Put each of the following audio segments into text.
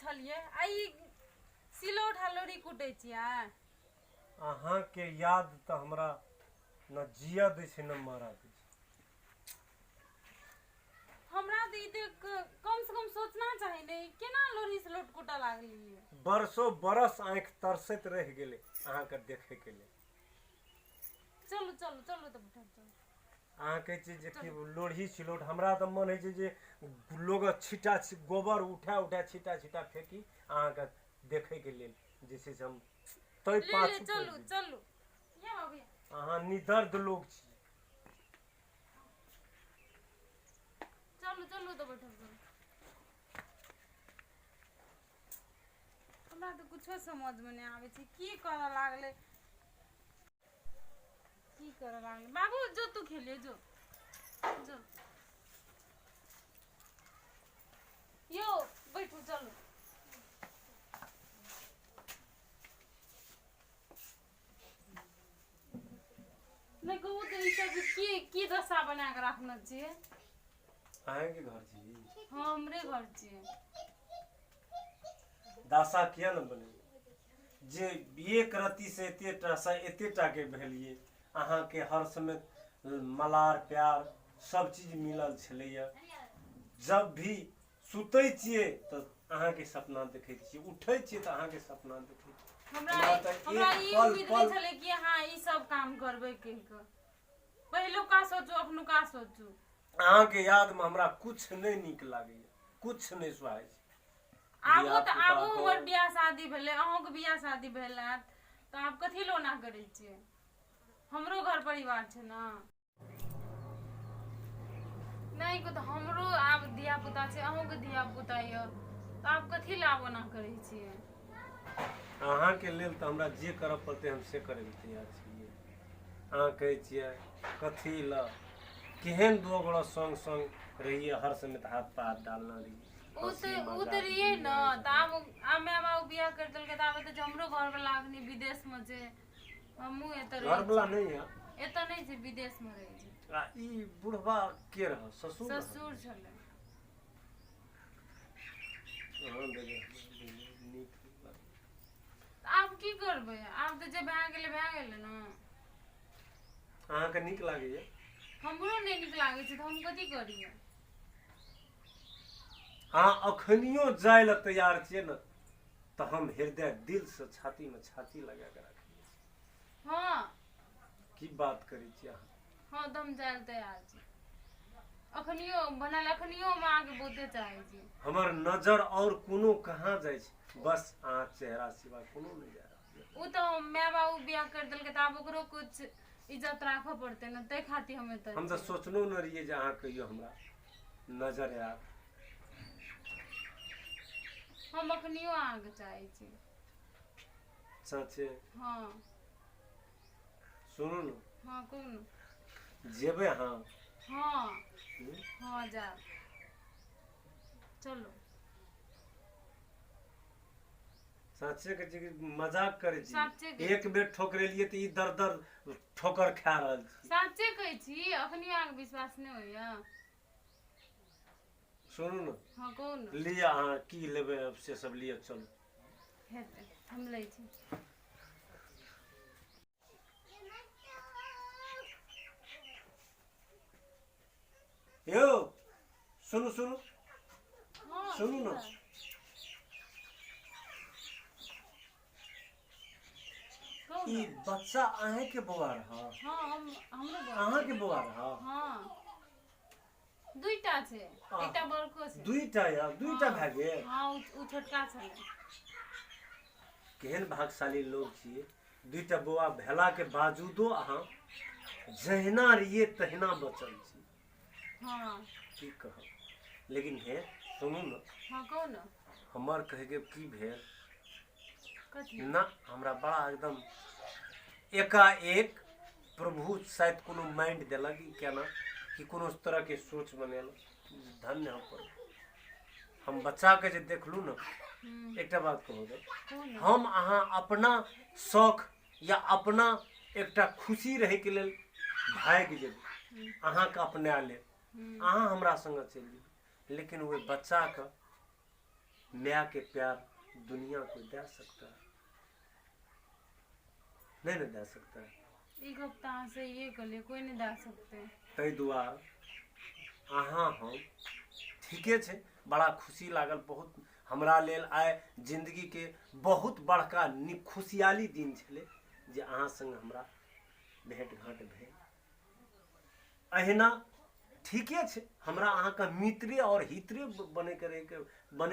छलिए आई सिलौट हलोरी कुटै छियै। अहाँ के याद तो हमरा न जिया दै छै न मारा दै छै। हमरा तो ई कम से कम सोचना चाही ने केना लोरी सिलौट कुटा लागलिए। बरसों बरस आँख तरसैत रह गेलै अहाँ के देखे के लिए। चलू चलू चलू तो बैठल चलू। अहाँ कहै छियै जे कि लोढ़ी सिलौट हमरा तऽ मन होइ छै जे लोग छीटा गोबर उठा उठा छीटा छीटा फेंकी अहाँ के देखे के लेल जे छै से हम तै ले पाछू चलू चलू ये अभी अहाँ निदर्द लोग छी। चलू चलू तो बैठल चलू। हमरा तो कुछो समझ में नहीं आवे छै की करऽ लागले की करऽ लागले। बाबू जो तू खेलिए जो जो यो बैठू चलो। नहीं कहू तो ई सब की दशा बना के रखना चाहिए। अहाँ के घर छी हाँ हमरे घर छिए। दासा किया न बने जे एक रत्ती से एतेटा के भेलिए अहाँ के हर समय मलार प्यार सब चीज मिलल छलैया। जब भी सुतै छियै तो अहाँ के सपना देखै छियै, उठै छियै तो अहाँ के सपना देखै छियै। हमरा ई उम्मीद नहीं छले कि हाँ ई सब काम करबे के पहलो का सोचू अपनो का सोचू। अहाँ के याद में हमरा कुछ नहीं निक लागैया, कुछ नहीं सुहाय छै। आबो हमर बियाह शादी भेले अहों के बियाह शादी भेल हैत तो आप कथी लोना करै छियै। हमरो घर परिवार छै ना। नहीं को तो हमरो आब धिया पुता छै अहों के धिया पुता य तो आप कथी लाबो ना करै छियै। अहाँ के लेल तो हमरा जे करऽ पड़तै हम से करे के तैयार छियै। अहाँ कहै छियै कथी ल केहन दो गोड़ा संग संग रहिए हर समय हाथ पर हाथ डालना रही उतरिए न तब माय बाबू बियाह कर देलकै तब तो हमरो घर वाला अखनी विदेश में छै हमहू एत घर वाला नहीं है एत नहीं छै विदेश में रहे छै। आ ई बुढ़वा के रह ससुर ससुर छले। आब की करबै आब तो जे भए गेलै न। अहाँ के नीक लागैया हमरो नहीं नीक लागे छै तो हम कथी करिए। हाँ अखनियो जाय ल तैयार छियै न तो हम हृदय दिल से छाती में छाती लगा के रखिए। हाँ की बात करै छी अहाँ। हाँ तो हम जाय ल तैयार छी अखनियो बनल अखनियो हम आगे बहुते चाहे छी। हमर नजर और कोनो कहाँ जाय छै बस अहाँ चेहरा सिवा कोनो नहीं जा रहा। उ तो माय बाबू बियाह कर देलकै त आब ओकरो कुछ इज्जत राखऽ पड़तै न तै खातिर हम तो सोचनो न रहिए जे अहाँ कहियो हमरा नजर आयब। हम अखनियो आगे चाहे छी। सचे हाँ सुनू न। हाँ कोन जेबे हाँ हाँ हाँ जा चलो। सच्चे के जी मजाक करे सच्चे छी एक बेर ठोकरेलिए त ई दर दर ठोकर खा रहल छी। सच्चे कहै छी अखनी आगे विश्वास नहीं होइया। सुनू न हाँ कोन लिया अहाँ की लेबै से सब लिया चलू। हेतै हम लै छी। यो सुनू सुनू हाँ सुनू न ई बच्चा अहे के बौआ रहा। हाँ हमरो अहाँ के बौआ रहा। हाँ दुईटा छै एकटा बड़को छै। दुईटा या दुईटा भए गेल। हाँ उ छोटका छले। केहन भाग्यशाली लोग छियै दुईटा बौआ भेला के बावजूदो अहाँ जहिना रहिए तहिना बचल छी। हाँ की कहब लेकिन हे सुनू न। हाँ कौन हमर कहे के की भेल कथी ना हमरा बड़ा एकदम एकाएक प्रभु शायद कोनो माइंड देलक केना कि कोनो तरह के सोच बनेलक धन्य हम हम बच्चा के जे देखलू न एकटा बात कहू हम अहाँ अपना शौक या अपना एकटा खुशी रहे के लेल भाग जेबै अहाँ के अपना ले अहाँ हमरा संग चलि जेबै लेकिन वो बच्चा के माया के प्यार दुनिया को दे सकता है? नहीं न दे सकता है। एक हफ्ता से ये कले कोई नहीं दे सकते। तै दुआरे अहाँ हम ठीके छे, बड़ा खुशी लागल, बहुत हमरा लेल आइ जिंदगी के बहुत बड़का खुशियाली दिन छले जे अहाँ संग हमरा भेंट घाट भेल। अहिना ठीके छे, हमरा अहाँ का मित्रे और हितरे बने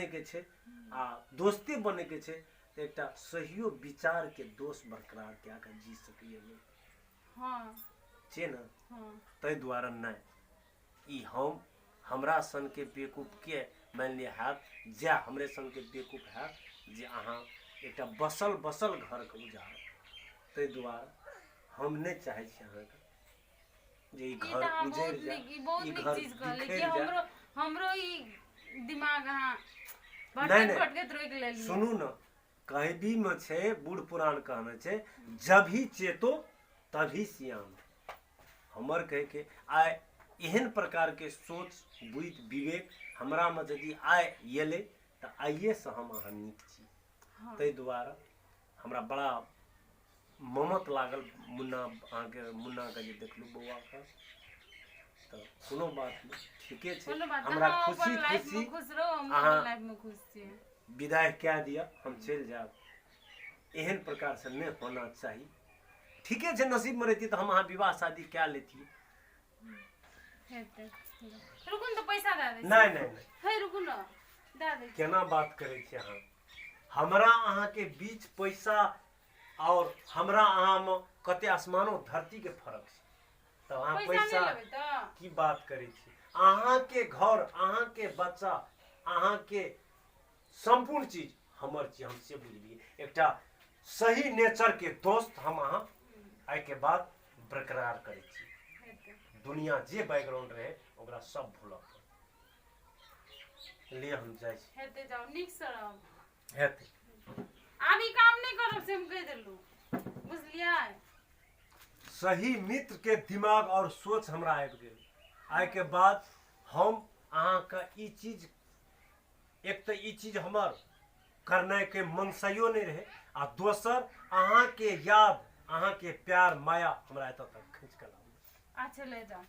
के छे आ दोस्ते बने के छे, तो एकटा सहियो विचार के दोस्त बरकरार क्या कर जी सकिए लोग। हाँ छे ना। हाँ तै द्वारा नहीं, ई हम हमरा सन के बेकूफ के मान लिया है, जे हमरे सन के बेकूफ है जे अहाँ एक बसल घर के उजाड़। तै द्वारा हम नहीं चाहे छी अहाँ के जे ई घर उजड़ जाए, ई घर बिखर जाए। हमरो ई दिमाग अहाँ नहीं भटकत रोक ले लिए। सुनू न, कहबी में छे बूढ़ पुराण कहने छे, जब ही चेतो तभी सियान। हमर कहे के आय एहन प्रकार के सोच बुद्धि विवेक हमरा में यदि आय येले तो आइए से हम अहाँ नीक छी। हाँ। तै द्वारा हमरा बड़ा ममत लागल मुन्ना अहाँ के मुन्ना के जे देखलू बउआ का, तो कोनो बात नहीं, ठीके छे। हमरा खुशी खुशी खुश रहो, हम अहाँ लाइफ में खुश छी। विदाई क्या दिया, हम चल जाब। एहन प्रकार से नहीं होना चाहिए। ठीके छे, नसीब में रहती तो हम अहाँ विवाह शादी क्या लेती। रुकू न तो पैसा दे दे। नहीं नहीं नहीं, हे रुकू न, दे दे। केना बात करे छे अहाँ? हमरा अहाँ के बीच पैसा और हमरा अहाँ में कते आसमानो धरती के फर्क छे। तो अहाँ पैसा नहीं लेबे तो की बात करे छी? अहाँ के घर, अहाँ के बच्चा, अहाँ के संपूर्ण चीज हमर छी, हम से बुझलिए। एकटा सही नेचर के दोस्त हम अहाँ आइ के बाद बरकरार करे छी। दुनिया जे बैकग्राउंड रहे ओकरा सब भूलऽ लिए हम जाय छी। हेते जाओ नीक से रहो। हेते आब ई काम नहीं करब से हम कह देलू, बुझलियै? सही मित्र के दिमाग और सोच हमरा आबि गेल। आइ के बाद हम अहाँ का ई चीज, एक तो ई चीज हमर करने के मनसाइयो नहीं रहे, आ दोसर अहाँ के याद, अहाँ के प्यार माया हमरा एत तक खींच के लाबू। अच्छा ले जाओ।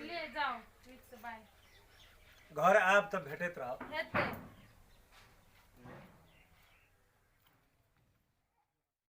ले जाओ, ठीक से बाय। घर आब तो भेटत रह। हेते